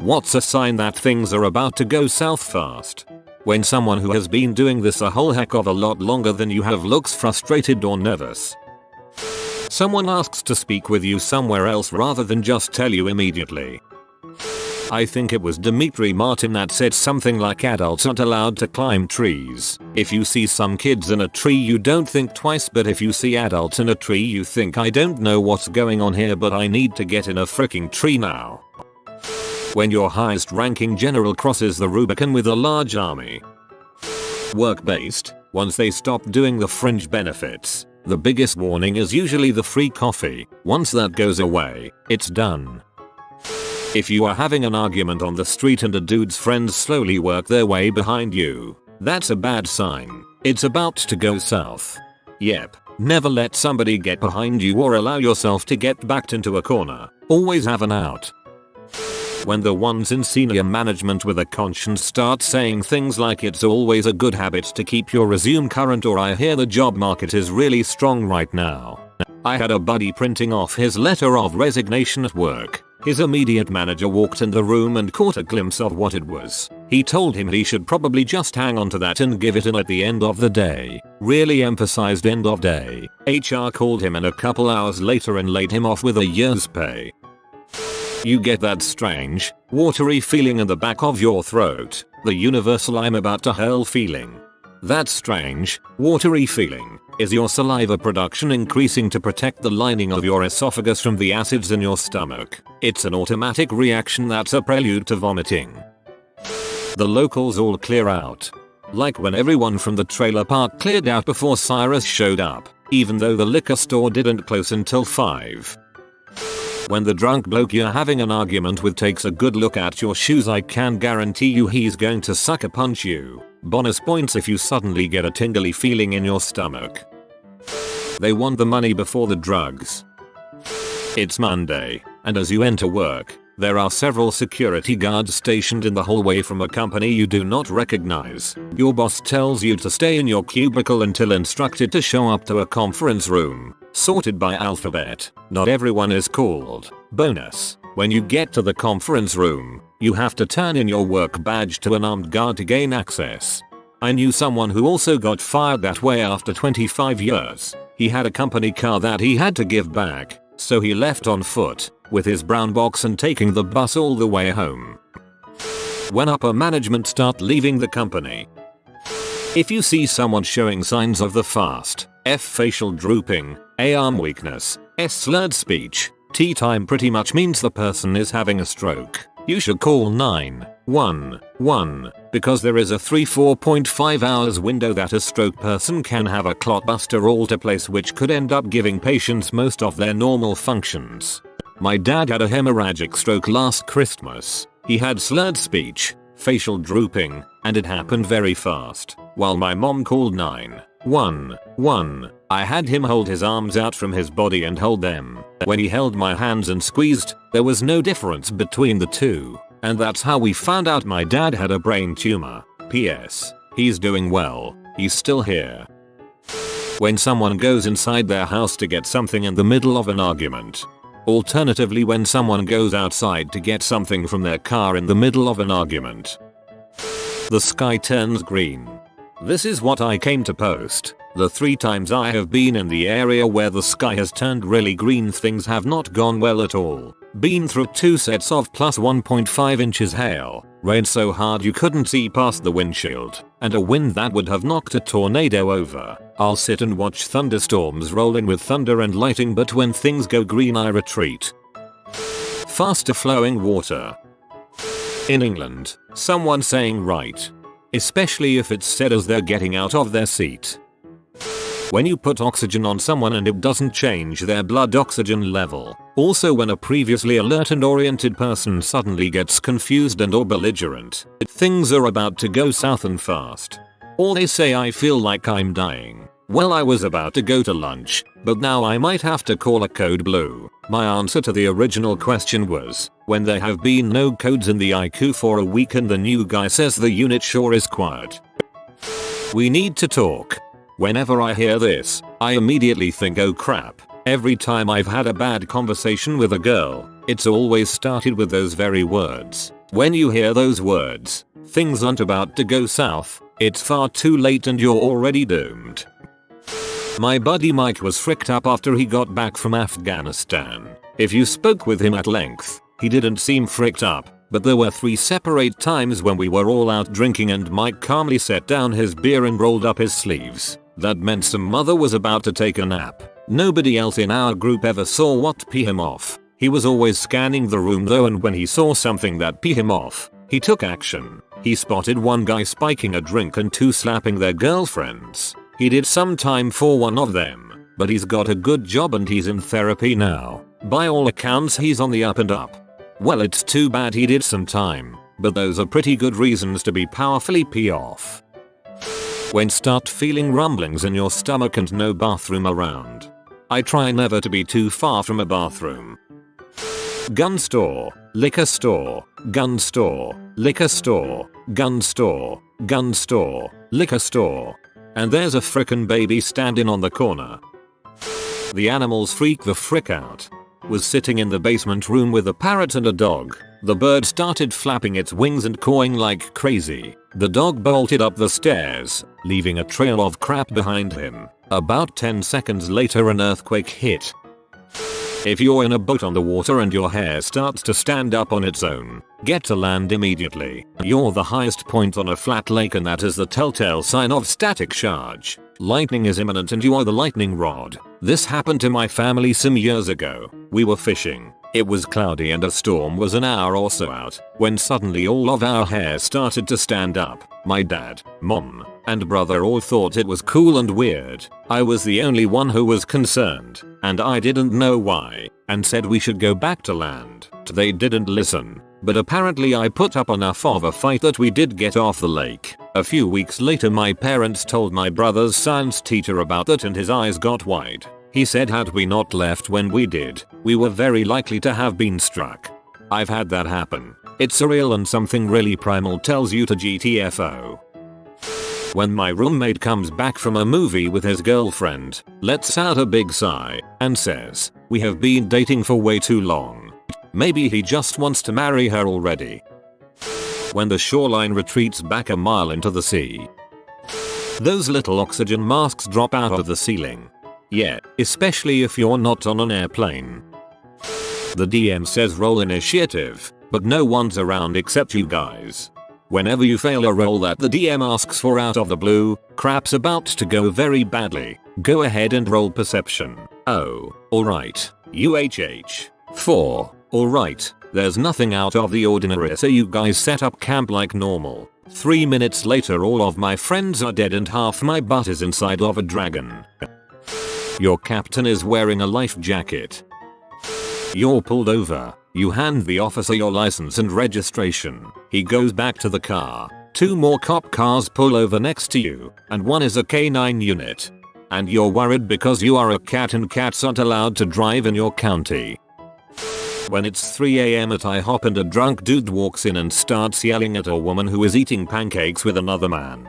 What's a sign that things are about to go south fast? When someone who has been doing this a whole heck of a lot longer than you have looks frustrated or nervous. Someone asks to speak with you somewhere else rather than just tell you immediately. I think it was Demetri Martin that said something like adults aren't allowed to climb trees. If you see some kids in a tree you don't think twice, but if you see adults in a tree you think I don't know what's going on here but I need to get in a freaking tree now. When your highest ranking general crosses the Rubicon with a large army. Work-based, once they stop doing the fringe benefits, the biggest warning is usually the free coffee. Once that goes away, it's done. If you are having an argument on the street and a dude's friends slowly work their way behind you, that's a bad sign. It's about to go south. Yep, never let somebody get behind you or allow yourself to get backed into a corner. Always have an out. When the ones in senior management with a conscience start saying things like it's always a good habit to keep your resume current or I hear the job market is really strong right now. I had a buddy printing off his letter of resignation at work. His immediate manager walked in the room and caught a glimpse of what it was. He told him he should probably just hang on to that and give it in at the end of the day. Really emphasized end of day. HR called him in a couple hours later and laid him off with a year's pay. You get that strange, watery feeling in the back of your throat, the universal I'm about to hurl feeling. That strange, watery feeling is your saliva production increasing to protect the lining of your esophagus from the acids in your stomach. It's an automatic reaction that's a prelude to vomiting. The locals all clear out. Like when everyone from the trailer park cleared out before Cyrus showed up, even though the liquor store didn't close until 5. When the drunk bloke you're having an argument with takes a good look at your shoes, I can guarantee you he's going to sucker punch you. Bonus points if you suddenly get a tingly feeling in your stomach. They want the money before the drugs. It's Monday, and as you enter work, there are several security guards stationed in the hallway from a company you do not recognize. Your boss tells you to stay in your cubicle until instructed to show up to a conference room, sorted by alphabet. Not everyone is called. Bonus: when you get to the conference room, you have to turn in your work badge to an armed guard to gain access. I knew someone who also got fired that way after 25 years. He had a company car that he had to give back, so he left on foot, with his brown box and taking the bus all the way home. When upper management start leaving the company. If you see someone showing signs of the fast, F facial drooping, A arm weakness, S slurred speech, T time pretty much means the person is having a stroke. You should call 911 because there is a 4.5 hours window that a stroke person can have a clotbuster altarplace which could end up giving patients most of their normal functions. My dad had a hemorrhagic stroke last Christmas. He had slurred speech, facial drooping, and it happened very fast. While my mom called 911, I had him hold his arms out from his body and hold them. When he held my hands and squeezed, there was no difference between the two. And that's how we found out my dad had a brain tumor. P.S. He's doing well. He's still here. When someone goes inside their house to get something in the middle of an argument. Alternatively, when someone goes outside to get something from their car in the middle of an argument. The sky turns green. This is what I came to post. The 3 times I have been in the area where the sky has turned really green, things have not gone well at all. Been through 2 sets of plus 1.5 inches hail, rained so hard you couldn't see past the windshield, and a wind that would have knocked a tornado over. I'll sit and watch thunderstorms roll in with thunder and lightning, but when things go green I retreat. Faster flowing water. In England, someone saying right. Especially if it's said as they're getting out of their seat. When you put oxygen on someone and it doesn't change their blood oxygen level. Also when a previously alert and oriented person suddenly gets confused and or belligerent. Things are about to go south and fast. Or they say I feel like I'm dying. Well, I was about to go to lunch, but now I might have to call a code blue. My answer to the original question was, when there have been no codes in the IQ for a week and the new guy says the unit sure is quiet. We need to talk. Whenever I hear this, I immediately think, oh crap. Every time I've had a bad conversation with a girl, it's always started with those very words. When you hear those words, things aren't about to go south, it's far too late and you're already doomed. My buddy Mike was fricked up after he got back from Afghanistan. If you spoke with him at length, he didn't seem fricked up, but there were 3 separate times when we were all out drinking and Mike calmly set down his beer and rolled up his sleeves. That meant some mother was about to take a nap. Nobody else in our group ever saw what pee him off. He was always scanning the room though, and when he saw something that pee him off, he took action. He spotted 1 guy spiking a drink and 2 slapping their girlfriends. He did some time for one of them, but he's got a good job and he's in therapy now. By all accounts he's on the up and up. Well, it's too bad he did some time, but those are pretty good reasons to be powerfully pee off. When start feeling rumblings in your stomach and no bathroom around. I try never to be too far from a bathroom. Gun store, liquor store, gun store, liquor store, gun store, gun store, liquor store. And there's a frickin' baby standing on the corner. The animals freak the frick out. Was sitting in the basement room with a parrot and a dog. The bird started flapping its wings and cawing like crazy. The dog bolted up the stairs, leaving a trail of crap behind him. About 10 seconds later an earthquake hit. If you're in a boat on the water and your hair starts to stand up on its own, get to land immediately. You're the highest point on a flat lake and that is the telltale sign of static charge. Lightning is imminent and you are the lightning rod. This happened to my family some years ago. We were fishing. It was cloudy and a storm was an hour or so out when suddenly all of our hair started to stand up. My dad, mom, and brother all thought it was cool and weird. I was the only one who was concerned, and I didn't know why, and said we should go back to land. They didn't listen, but apparently I put up enough of a fight that we did get off the lake. A few weeks later my parents told my brother's science teacher about it and his eyes got wide. He said had we not left when we did, we were very likely to have been struck. I've had that happen. It's surreal and something really primal tells you to GTFO. When my roommate comes back from a movie with his girlfriend, lets out a big sigh, and says, "We have been dating for way too long. Maybe he just wants to marry her already." When the shoreline retreats back a mile into the sea. Those little oxygen masks drop out of the ceiling. Yeah, especially if you're not on an airplane. The DM says roll initiative, but no one's around except you guys. Whenever you fail a roll that the DM asks for out of the blue, crap's about to go very badly. Go ahead and roll perception. Oh, alright. UHH. 4. Alright, there's nothing out of the ordinary so you guys set up camp like normal. 3 minutes later all of my friends are dead and half my butt is inside of a dragon. Your captain is wearing a life jacket. You're pulled over. You hand the officer your license and registration. He goes back to the car. 2 more cop cars pull over next to you, and one is a K9 unit. And you're worried because you are a cat and cats aren't allowed to drive in your county. When it's 3 AM at IHOP and a drunk dude walks in and starts yelling at a woman who is eating pancakes with another man.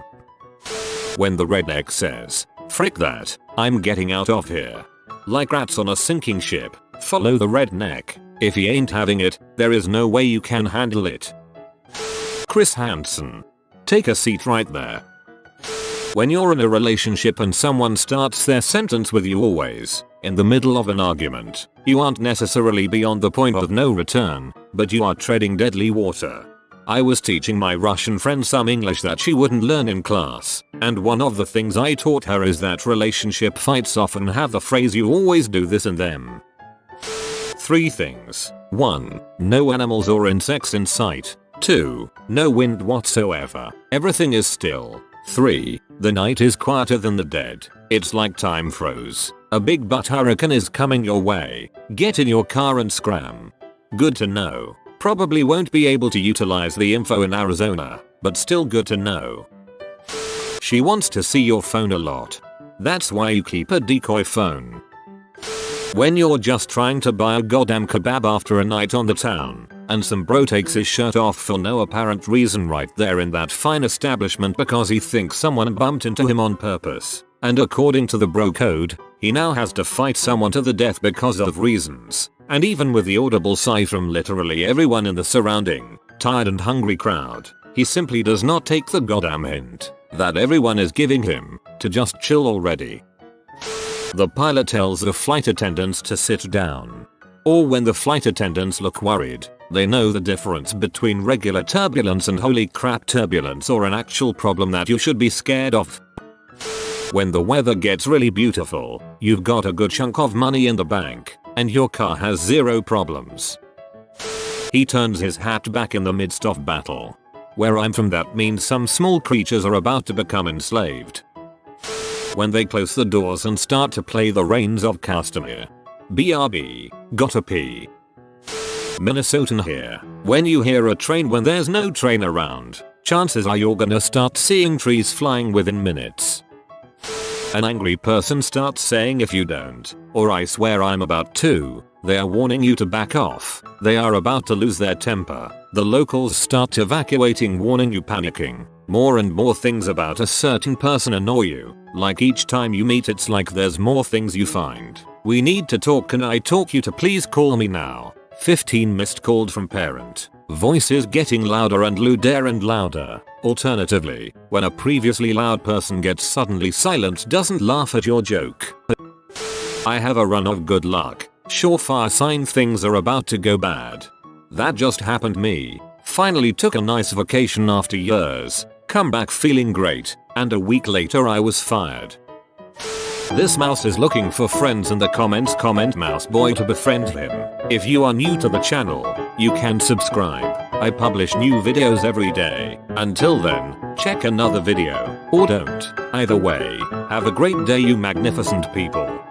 When the redneck says, "Frick that, I'm getting out of here." Like rats on a sinking ship, follow the redneck. If he ain't having it, there is no way you can handle it. Chris Hansen. Take a seat right there. When you're in a relationship and someone starts their sentence with "you always," in the middle of an argument, you aren't necessarily beyond the point of no return, but you are treading deadly water. I was teaching my Russian friend some English that she wouldn't learn in class, and one of the things I taught her is that relationship fights often have the phrase "you always do this" in them. 3 things. 1. No animals or insects in sight. 2. No wind whatsoever. Everything is still. 3. The night is quieter than the dead. It's like time froze. A big butt hurricane is coming your way. Get in your car and scram. Good to know. Probably won't be able to utilize the info in Arizona, but still good to know. She wants to see your phone a lot. That's why you keep a decoy phone. When you're just trying to buy a goddamn kebab after a night on the town, and some bro takes his shirt off for no apparent reason right there in that fine establishment because he thinks someone bumped into him on purpose, and according to the bro code, he now has to fight someone to the death because of reasons, and even with the audible sigh from literally everyone in the surrounding, tired and hungry crowd, he simply does not take the goddamn hint that everyone is giving him to just chill already. The pilot tells the flight attendants to sit down. Or when the flight attendants look worried, they know the difference between regular turbulence and holy crap turbulence, or an actual problem that you should be scared of. When the weather gets really beautiful, you've got a good chunk of money in the bank, and your car has zero problems. He turns his hat back in the midst of battle. Where I'm from, that means some small creatures are about to become enslaved. When they close the doors and start to play the reigns of Castamere. BRB, gotta pee. Minnesotan here. When you hear a train when there's no train around, chances are you're gonna start seeing trees flying within minutes. An angry person starts saying if you don't, or I swear I'm about to, they are warning you to back off. They are about to lose their temper. The locals start evacuating, warning you, panicking. More and more things about a certain person annoy you. Like each time you meet, it's like there's more things you find. We need to talk, can I talk you to please call me now? 15 missed called from parent. Voices getting louder and louder. Alternatively, when a previously loud person gets suddenly silent, doesn't laugh at your joke. I have a run of good luck. Surefire sign things are about to go bad. That just happened me. Finally took a nice vacation after years. Come back feeling great, and a week later I was fired. This mouse is looking for friends in the comments. Comment mouse boy to befriend him. If you are new to the channel, you can subscribe. I publish new videos every day. Until then, check another video, or don't. Either way, have a great day you magnificent people.